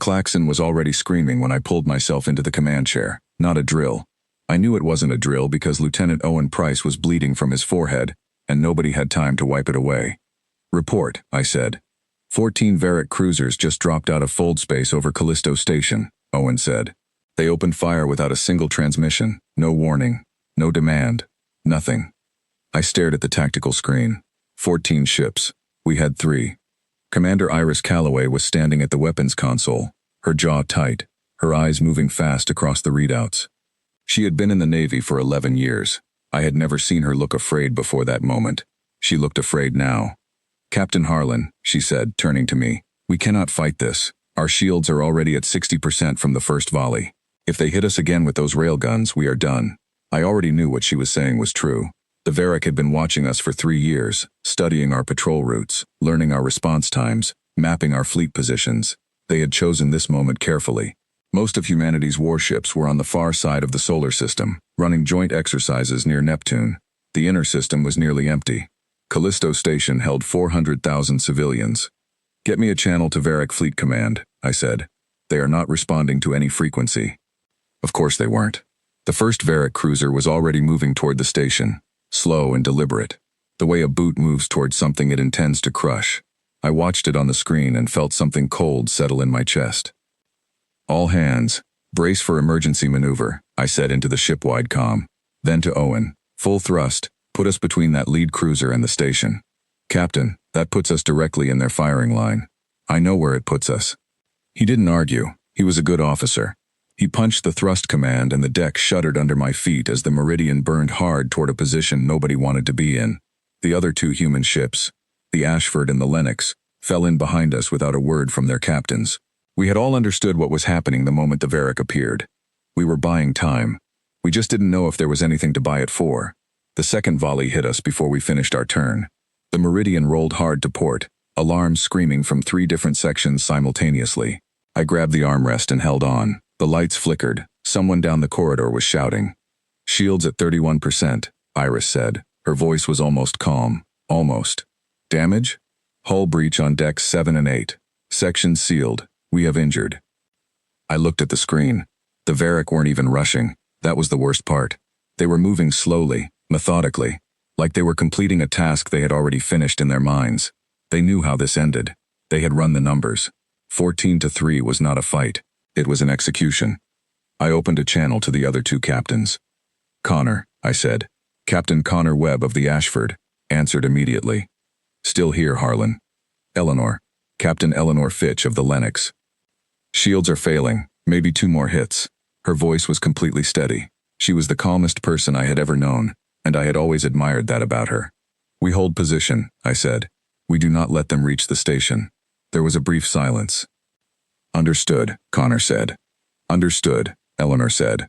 klaxon was already screaming when I pulled myself into the command chair. Not a drill. I knew it wasn't a drill because Lieutenant Owen Price was bleeding from his forehead, and nobody had time to wipe it away. "Report," I said. 14 Varric cruisers just dropped out of fold space over Callisto Station, Owen said. They opened fire without a single transmission, no warning, no demand, nothing. I stared at the tactical screen. 14 ships. We had 3. Commander Iris Calloway was standing at the weapons console, her jaw tight, her eyes moving fast across the readouts. She had been in the Navy for 11 years. I had never seen her look afraid before that moment. She looked afraid now. "Captain Harlan," she said, turning to me, "we cannot fight this. Our shields are already at 60% from the first volley. If they hit us again with those railguns, we are done." I already knew what she was saying was true. The Varric had been watching us for 3 years, studying our patrol routes, learning our response times, mapping our fleet positions. They had chosen this moment carefully. Most of humanity's warships were on the far side of the solar system, running joint exercises near Neptune. The inner system was nearly empty. Callisto Station held 400,000 civilians. "Get me a channel to Varric Fleet Command," I said. "They are not responding to any frequency." Of course they weren't. The first Varric cruiser was already moving toward the station, slow and deliberate, the way a boot moves toward something it intends to crush. I watched it on the screen and felt something cold settle in my chest. "All hands, brace for emergency maneuver," I said into the ship-wide comm. Then to Owen, "Full thrust. Put us between that lead cruiser and the station." "Captain, that puts us directly in their firing line." "I know where it puts us." He didn't argue. He was a good officer. He punched the thrust command and the deck shuddered under my feet as the Meridian burned hard toward a position nobody wanted to be in. The other 2 human ships, the Ashford and the Lennox, fell in behind us without a word from their captains. We had all understood what was happening the moment the Varric appeared. We were buying time. We just didn't know if there was anything to buy it for. The second volley hit us before we finished our turn. The Meridian rolled hard to port, alarms screaming from 3 different sections simultaneously. I grabbed the armrest and held on. The lights flickered. Someone down the corridor was shouting. "Shields at 31%, Iris said. Her voice was almost calm. Almost. "Damage? Hull breach on decks 7 and 8. Sections sealed. We have injured." I looked at the screen. The Varric weren't even rushing. That was the worst part. They were moving slowly, methodically, like they were completing a task they had already finished in their minds. They knew how this ended. They had run the numbers. 14-3 was not a fight. It was an execution. I opened a channel to the other 2 captains. "Connor," I said. "Captain Connor Webb of the Ashford," answered immediately. "Still here, Harlan." "Eleanor." "Captain Eleanor Fitch of the Lennox." "Shields are failing. Maybe 2 more hits." Her voice was completely steady. She was the calmest person I had ever known, and I had always admired that about her. "We hold position," I said. "We do not let them reach the station." There was a brief silence. "Understood," Connor said. "Understood," Eleanor said.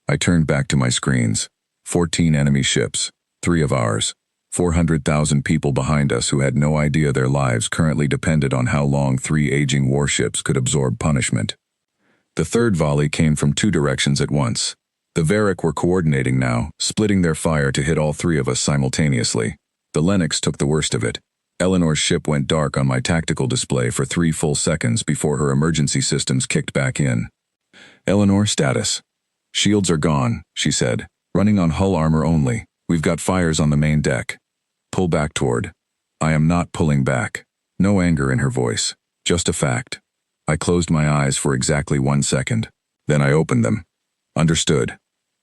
I turned back to my screens. 14 enemy ships, 3 of ours. 400,000 people behind us who had no idea their lives currently depended on how long 3 aging warships could absorb punishment. The third volley came from 2 directions at once. The Varric were coordinating now, splitting their fire to hit all 3 of us simultaneously. The Lennox took the worst of it. Eleanor's ship went dark on my tactical display for 3 full seconds before her emergency systems kicked back in. "Eleanor, status." "Shields are gone," she said. "Running on hull armor only. We've got fires on the main deck." "Pull back toward." "I am not pulling back." No anger in her voice, just a fact. I closed my eyes for exactly 1 second. Then I opened them. "Understood."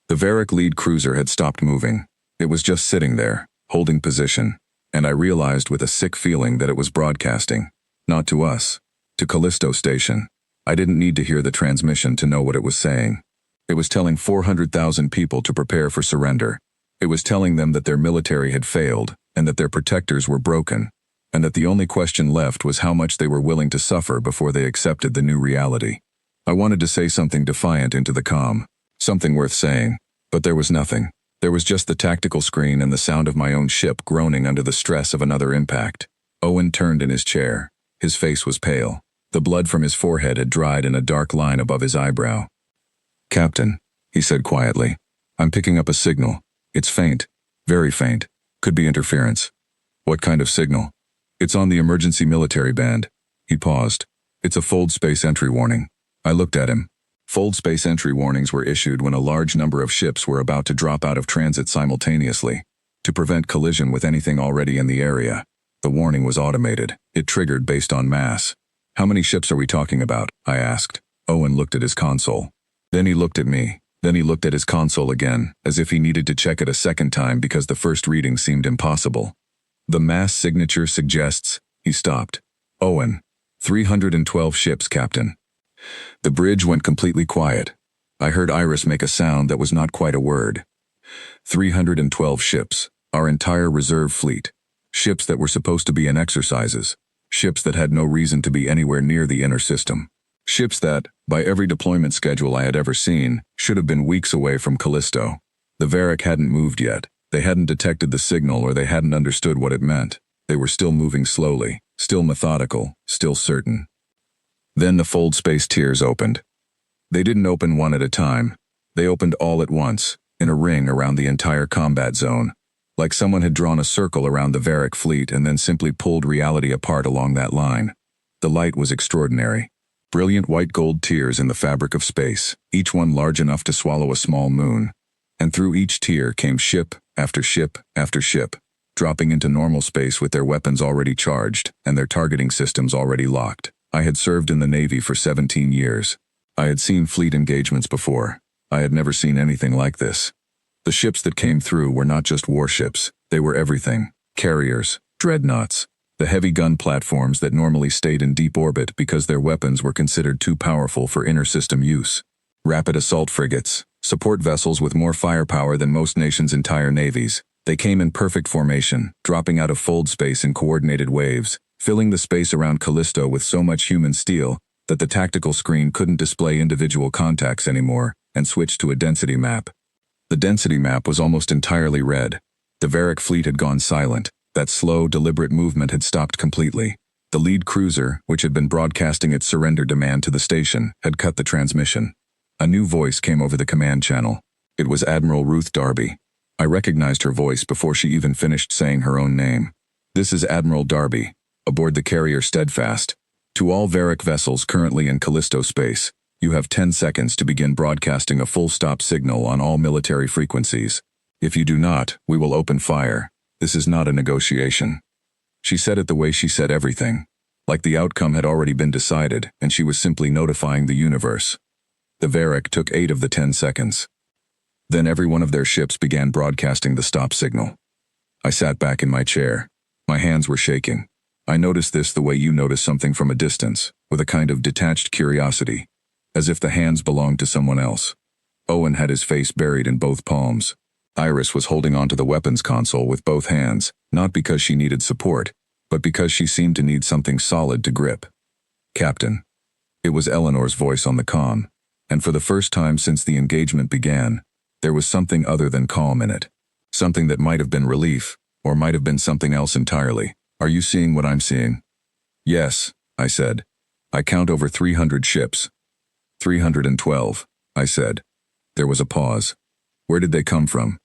The Varric lead cruiser had stopped moving. It was just sitting there, holding position, and I realized with a sick feeling that it was broadcasting. Not to us. To Callisto Station. I didn't need to hear the transmission to know what it was saying. It was telling 400,000 people to prepare for surrender. It was telling them that their military had failed, and that their protectors were broken, and that the only question left was how much they were willing to suffer before they accepted the new reality. I wanted to say something defiant into the comm, something worth saying, but there was nothing. There was just the tactical screen and the sound of my own ship groaning under the stress of another impact. Owen turned in his chair. His face was pale. The blood from his forehead had dried in a dark line above his eyebrow. "Captain," he said quietly, "I'm picking up a signal. It's faint. Very faint. Could be interference." "What kind of signal?" "It's on the emergency military band." He paused. It's a fold space entry warning. I looked at him. Fold space entry warnings were issued when a large number of ships were about to drop out of transit simultaneously, to prevent collision with anything already in the area. The warning was automated. It triggered based on mass. How many ships are we talking about? I asked. Owen looked at his console. Then he looked at me. Then he looked at his console again, as if he needed to check it a second time because the first reading seemed impossible. The mass signature suggests... He stopped. Owen. 312 ships, Captain. The bridge went completely quiet. I heard Iris make a sound that was not quite a word. 312 ships. Our entire reserve fleet. Ships that were supposed to be in exercises. Ships that had no reason to be anywhere near the inner system. Ships that, by every deployment schedule I had ever seen, should have been weeks away from Callisto. The Varric hadn't moved yet. They hadn't detected the signal or they hadn't understood what it meant. They were still moving slowly, still methodical, still certain. Then the fold space tiers opened. They didn't open one at a time. They opened all at once, in a ring around the entire combat zone, like someone had drawn a circle around the Varric fleet and then simply pulled reality apart along that line. The light was extraordinary. Brilliant white gold tiers in the fabric of space, each one large enough to swallow a small moon. And through each tier came ship after ship after ship, dropping into normal space with their weapons already charged and their targeting systems already locked. I had served in the Navy for 17 years. I had seen fleet engagements before. I had never seen anything like this. The ships that came through were not just warships, they were everything. Carriers, dreadnoughts, the heavy gun platforms that normally stayed in deep orbit because their weapons were considered too powerful for inter-system use. Rapid assault frigates, support vessels with more firepower than most nations' entire navies. They came in perfect formation, dropping out of fold space in coordinated waves, filling the space around Callisto with so much human steel that the tactical screen couldn't display individual contacts anymore and switched to a density map. The density map was almost entirely red. The Varric fleet had gone silent. That slow, deliberate movement had stopped completely. The lead cruiser, which had been broadcasting its surrender demand to the station, had cut the transmission. A new voice came over the command channel. It was Admiral Ruth Darby. I recognized her voice before she even finished saying her own name. This is Admiral Darby, aboard the carrier Steadfast. To all Varric vessels currently in Callisto space, you have 10 seconds to begin broadcasting a full-stop signal on all military frequencies. If you do not, we will open fire. This is not a negotiation. She said it the way she said everything, like the outcome had already been decided and she was simply notifying the universe. The Varric took 8 of the 10 seconds. Then every one of their ships began broadcasting the stop signal. I sat back in my chair. My hands were shaking. I noticed this the way you notice something from a distance, with a kind of detached curiosity, as if the hands belonged to someone else. Owen had his face buried in both palms. Iris was holding onto the weapons console with both hands, not because she needed support, but because she seemed to need something solid to grip. Captain. It was Eleanor's voice on the comm, and for the first time since the engagement began, there was something other than calm in it. Something that might have been relief, or might have been something else entirely. Are you seeing what I'm seeing? Yes, I said. I count over 300 ships. 312, I said. There was a pause. Where did they come from?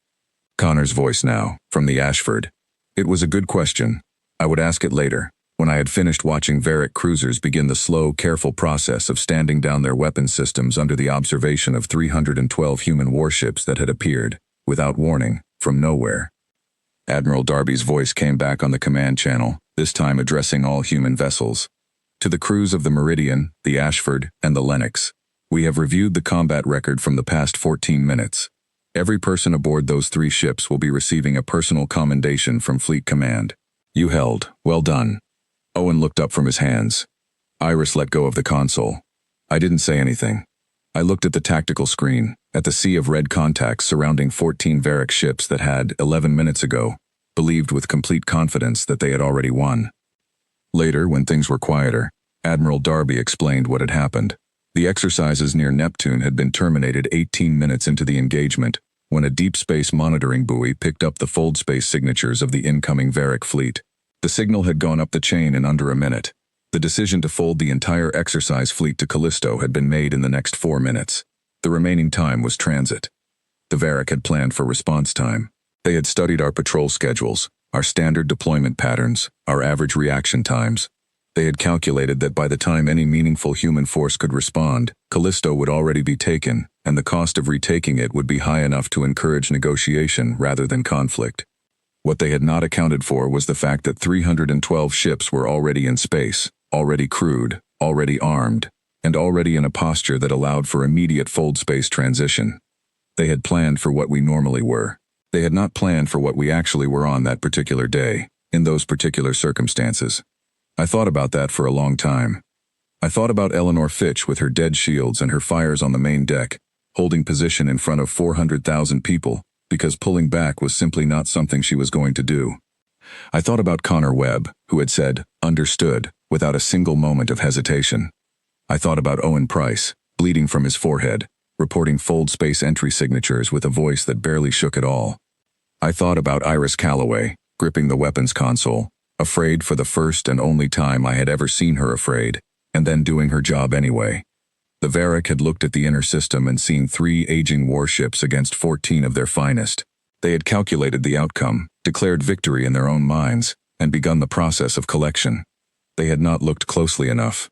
Connor's voice now, from the Ashford. It was a good question. I would ask it later, when I had finished watching Varric cruisers begin the slow, careful process of standing down their weapon systems under the observation of 312 human warships that had appeared, without warning, from nowhere. Admiral Darby's voice came back on the command channel, this time addressing all human vessels. To the crews of the Meridian, the Ashford, and the Lennox, we have reviewed the combat record from the past 14 minutes. Every person aboard those 3 ships will be receiving a personal commendation from Fleet Command. You held. Well done. Owen looked up from his hands. Iris let go of the console. I didn't say anything. I looked at the tactical screen, at the sea of red contacts surrounding 14 Varric ships that had, 11 minutes ago, believed with complete confidence that they had already won. Later, when things were quieter, Admiral Darby explained what had happened. The exercises near Neptune had been terminated 18 minutes into the engagement, when a deep space monitoring buoy picked up the fold space signatures of the incoming Varric fleet. The signal had gone up the chain in under a minute. The decision to fold the entire exercise fleet to Callisto had been made in the next 4 minutes. The remaining time was transit. The Varric had planned for response time. They had studied our patrol schedules, our standard deployment patterns, our average reaction times. They had calculated that by the time any meaningful human force could respond, Callisto would already be taken, and the cost of retaking it would be high enough to encourage negotiation rather than conflict. What they had not accounted for was the fact that 312 ships were already in space, already crewed, already armed, and already in a posture that allowed for immediate fold space transition. They had planned for what we normally were. They had not planned for what we actually were on that particular day, in those particular circumstances. I thought about that for a long time. I thought about Eleanor Fitch with her dead shields and her fires on the main deck, holding position in front of 400,000 people, because pulling back was simply not something she was going to do. I thought about Connor Webb, who had said, "Understood," without a single moment of hesitation. I thought about Owen Price, bleeding from his forehead, reporting fold space entry signatures with a voice that barely shook at all. I thought about Iris Calloway, gripping the weapons console, afraid for the first and only time I had ever seen her afraid, and then doing her job anyway. The Varric had looked at the inner system and seen 3 aging warships against 14 of their finest. They had calculated the outcome, declared victory in their own minds, and begun the process of collection. They had not looked closely enough.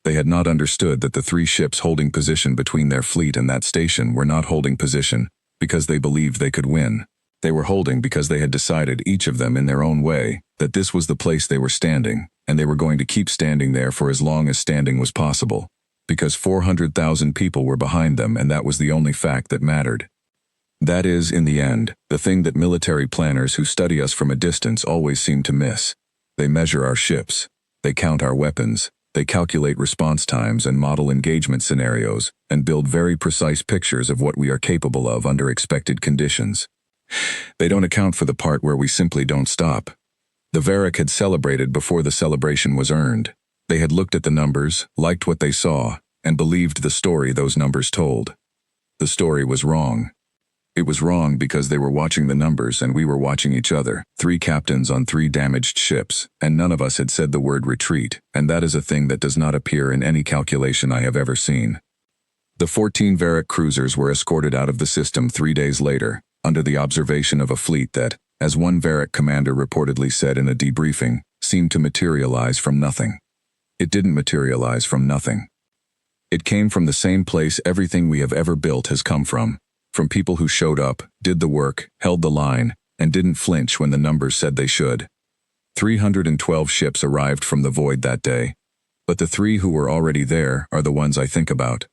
They had not understood that the 3 ships holding position between their fleet and that station were not holding position because they believed they could win. They were holding because they had decided, each of them in their own way, that this was the place they were standing, and they were going to keep standing there for as long as standing was possible, because 400,000 people were behind them, and that was the only fact that mattered. That is, in the end, the thing that military planners who study us from a distance always seem to miss. They measure our ships, they count our weapons, they calculate response times and model engagement scenarios, and build very precise pictures of what we are capable of under expected conditions. They don't account for the part where we simply don't stop. The Varric had celebrated before the celebration was earned. They had looked at the numbers, liked what they saw, and believed the story those numbers told. The story was wrong. It was wrong because they were watching the numbers and we were watching each other, 3 captains on 3 damaged ships, and none of us had said the word retreat, and that is a thing that does not appear in any calculation I have ever seen. The 14 Varric cruisers were escorted out of the system 3 days later, under the observation of a fleet that, as one Varric commander reportedly said in a debriefing, seemed to materialize from nothing. It didn't materialize from nothing. It came from the same place everything we have ever built has come from people who showed up, did the work, held the line, and didn't flinch when the numbers said they should. 312 ships arrived from the void that day, but the 3 who were already there are the ones I think about.